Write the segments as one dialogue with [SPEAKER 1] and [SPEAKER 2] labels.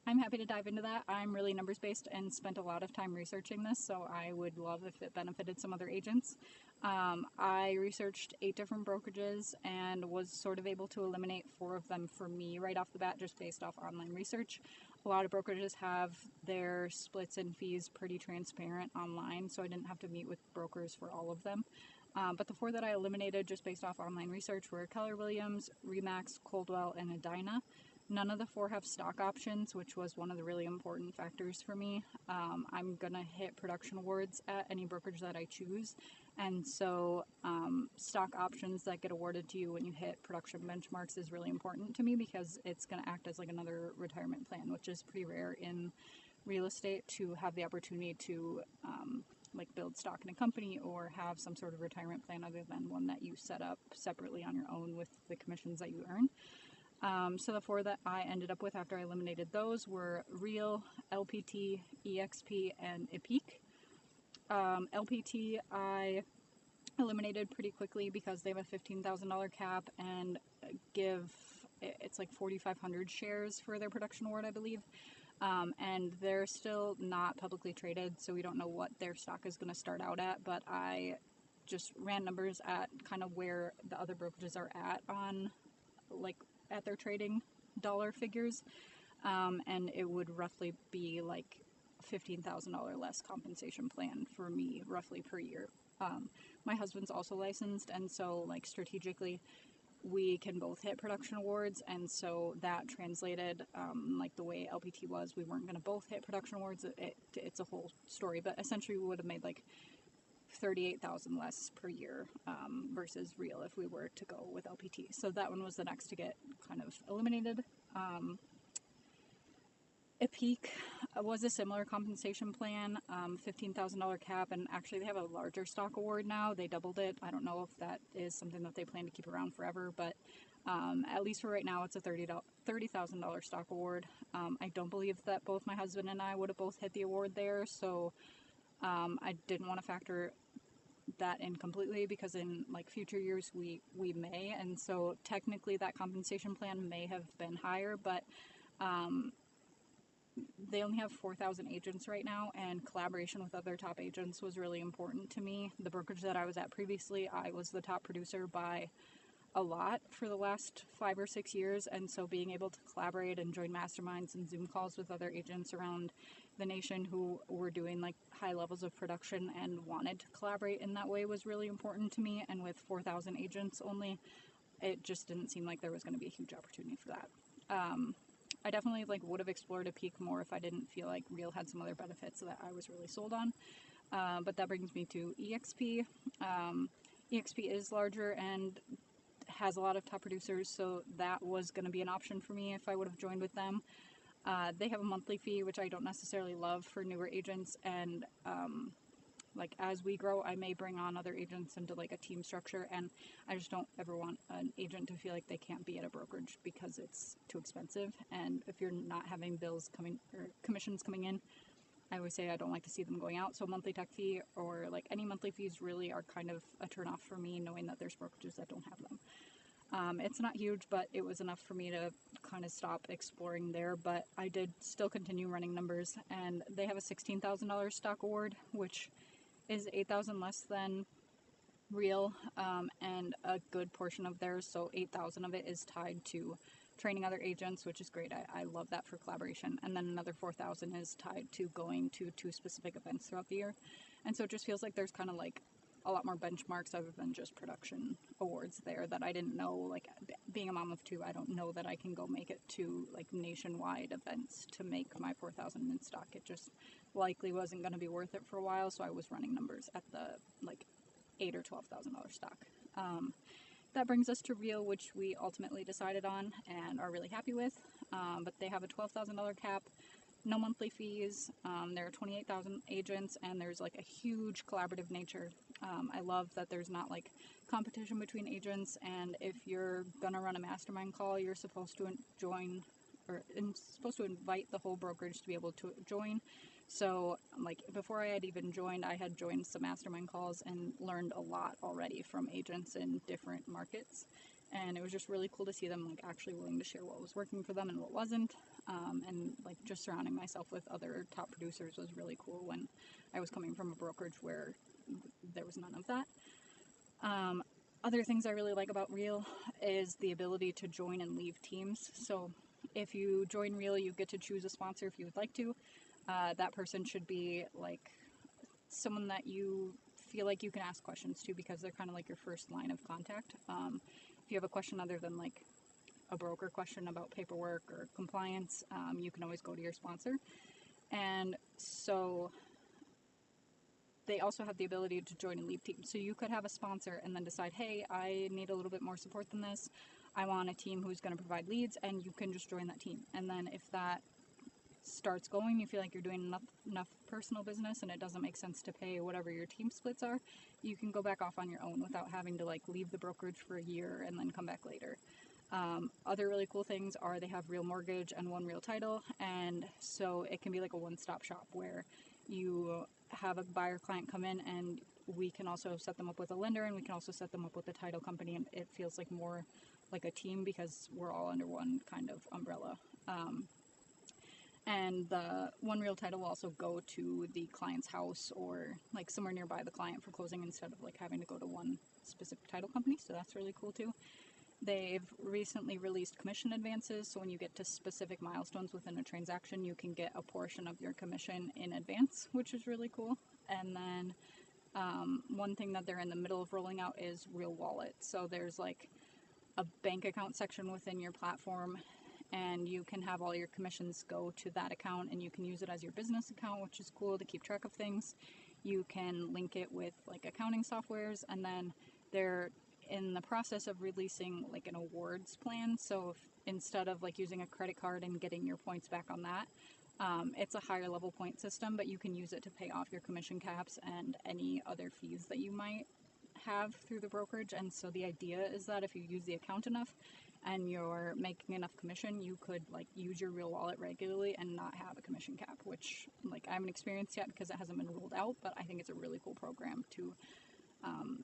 [SPEAKER 1] I'm happy to dive into that. I'm really numbers based and spent a lot of time researching this, so I would love if it benefited some other agents. I researched 8 different brokerages and was sort of able to eliminate 4 of them for me right off the bat, just based off online research. A lot of brokerages have their splits and fees pretty transparent online, so I didn't have to meet with brokers for all of them. But the 4 that I eliminated just based off online research were Keller Williams, Remax, Coldwell, and Edina. None of the 4 have stock options, which was one of the really important factors for me. I'm going to hit production awards at any brokerage that I choose, and so stock options that get awarded to you when you hit production benchmarks is really important to me because it's going to act as like another retirement plan, which is pretty rare in real estate to have the opportunity to like build stock in a company or have some sort of retirement plan other than one that you set up separately on your own with the commissions that you earn. So the 4 that I ended up with after I eliminated those were Real, LPT, EXP, and EPIC. LPT I eliminated pretty quickly because they have a $15,000 cap and it's like 4,500 shares for their production award, I believe. And they're still not publicly traded, so we don't know what their stock is going to start out at, but I just ran numbers at kind of where the other brokerages are at on like at their trading dollar figures, and it would roughly be like $15,000 less compensation plan for me roughly per year. My husband's also licensed, and so like strategically we can both hit production awards, and so that translated like the way LPT was, we weren't going to both hit production awards. It's a whole story, but essentially we would have made like $38,000 less per year versus Real if we were to go with LPT. So that one was the next to get kind of eliminated. EPIC was a similar compensation plan, $15,000 cap, and actually they have a larger stock award now. They doubled it. I don't know if that is something that they plan to keep around forever, but at least for right now it's a $30,000 stock award. I don't believe that both my husband and I would have both hit the award there, so I didn't want to factor that in completely because in like future years we may, and so technically that compensation plan may have been higher, but they only have 4,000 agents right now, and collaboration with other top agents was really important to me. The brokerage that I was at previously, I was the top producer by a lot for the last 5 or 6 years, and so being able to collaborate and join masterminds and Zoom calls with other agents around the nation who were doing like high levels of production and wanted to collaborate in that way was really important to me. And with 4,000 agents only, it just didn't seem like there was going to be a huge opportunity for that. I definitely like would have explored EPIC more if I didn't feel like Real had some other benefits that I was really sold on. But that brings me to EXP. EXP is larger and has a lot of top producers, so that was going to be an option for me if I would have joined with them. They have a monthly fee, which I don't necessarily love for newer agents, and like as we grow, I may bring on other agents into like a team structure, and I just don't ever want an agent to feel like they can't be at a brokerage because it's too expensive. And if you're not having bills coming or commissions coming in, I always say I don't like to see them going out. So monthly tech fee or like any monthly fees really are kind of a turnoff for me, knowing that there's brokerages that don't have them. It's not huge, but it was enough for me to kind of stop exploring there, but I did still continue running numbers, and they have a $16,000 stock award, which is $8,000 less than Real, and a good portion of theirs, so $8,000 of it is tied to training other agents, which is great. I love that for collaboration. And then another $4,000 is tied to going to 2 specific events throughout the year. And so it just feels like there's kind of like a lot more benchmarks other than just production awards there that I didn't know. Like being a mom of 2, I don't know that I can go make it to like nationwide events to make my $4,000 in stock. It just likely wasn't going to be worth it for a while, so I was running numbers at the like $8,000 or $12,000 stock. That brings us to Real, which we ultimately decided on and are really happy with. But they have a $12,000 cap, no monthly fees. There are 28,000 agents, and there's like a huge collaborative nature. I love that there's not like competition between agents, and if you're gonna run a mastermind call, you're supposed to join or supposed to invite the whole brokerage to be able to join. So like before I had even joined, I had joined some mastermind calls and learned a lot already from agents in different markets, and it was just really cool to see them like actually willing to share what was working for them and what wasn't. and like just surrounding myself with other top producers was really cool when I was coming from a brokerage where there was none of that. Other things I really like about Real is the ability to join and leave teams. So if you join Real, you get to choose a sponsor if you would like to. That person should be like someone that you feel like you can ask questions to, because they're kind of like your first line of contact. If you have a question other than like a broker question about paperwork or compliance, you can always go to your sponsor. And so they also have the ability to join and leave teams. So you could have a sponsor and then decide, hey, I need a little bit more support than this. I want a team who's going to provide leads, and you can just join that team. And then if that starts going, you feel like you're doing enough personal business and it doesn't make sense to pay whatever your team splits are, you can go back off on your own without having to like leave the brokerage for a year and then come back later. Other really cool things are they have Real Mortgage and One Real Title, and so it can be like a one-stop shop where you have a buyer client come in and we can also set them up with a lender, and we can also set them up with a title company, and it feels like more like a team because we're all under one kind of umbrella. And the One Real Title will also go to the client's house or like somewhere nearby the client for closing, instead of like having to go to one specific title company. So that's really cool too. They've recently released commission advances, so when you get to specific milestones within a transaction, you can get a portion of your commission in advance, which is really cool. And then one thing that they're in the middle of rolling out is Real Wallet. So there's like a bank account section within your platform, and you can have all your commissions go to that account, and you can use it as your business account, which is cool to keep track of things. You can link it with like accounting softwares, and then they're in the process of releasing like an awards plan. So if, instead of like using a credit card and getting your points back on that, it's a higher level point system, but you can use it to pay off your commission caps and any other fees that you might have through the brokerage. And so the idea is that if you use the account enough and you're making enough commission, you could like use your Real Wallet regularly and not have a commission cap, which like I haven't experienced yet because it hasn't been rolled out, but I think it's a really cool program to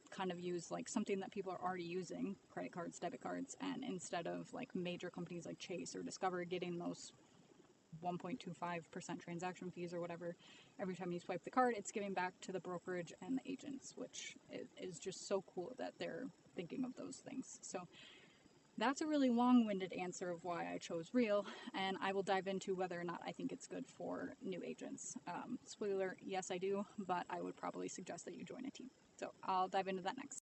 [SPEAKER 1] kind of use like something that people are already using, credit cards, debit cards, and instead of like major companies like Chase or Discover getting those 1.25% transaction fees or whatever every time you swipe the card, it's giving back to the brokerage and the agents, which is just so cool that they're thinking of those things. So that's a really long-winded answer of why I chose Real, and I will dive into whether or not I think it's good for new agents. Spoiler, yes I do, but I would probably suggest that you join a team. So I'll dive into that next.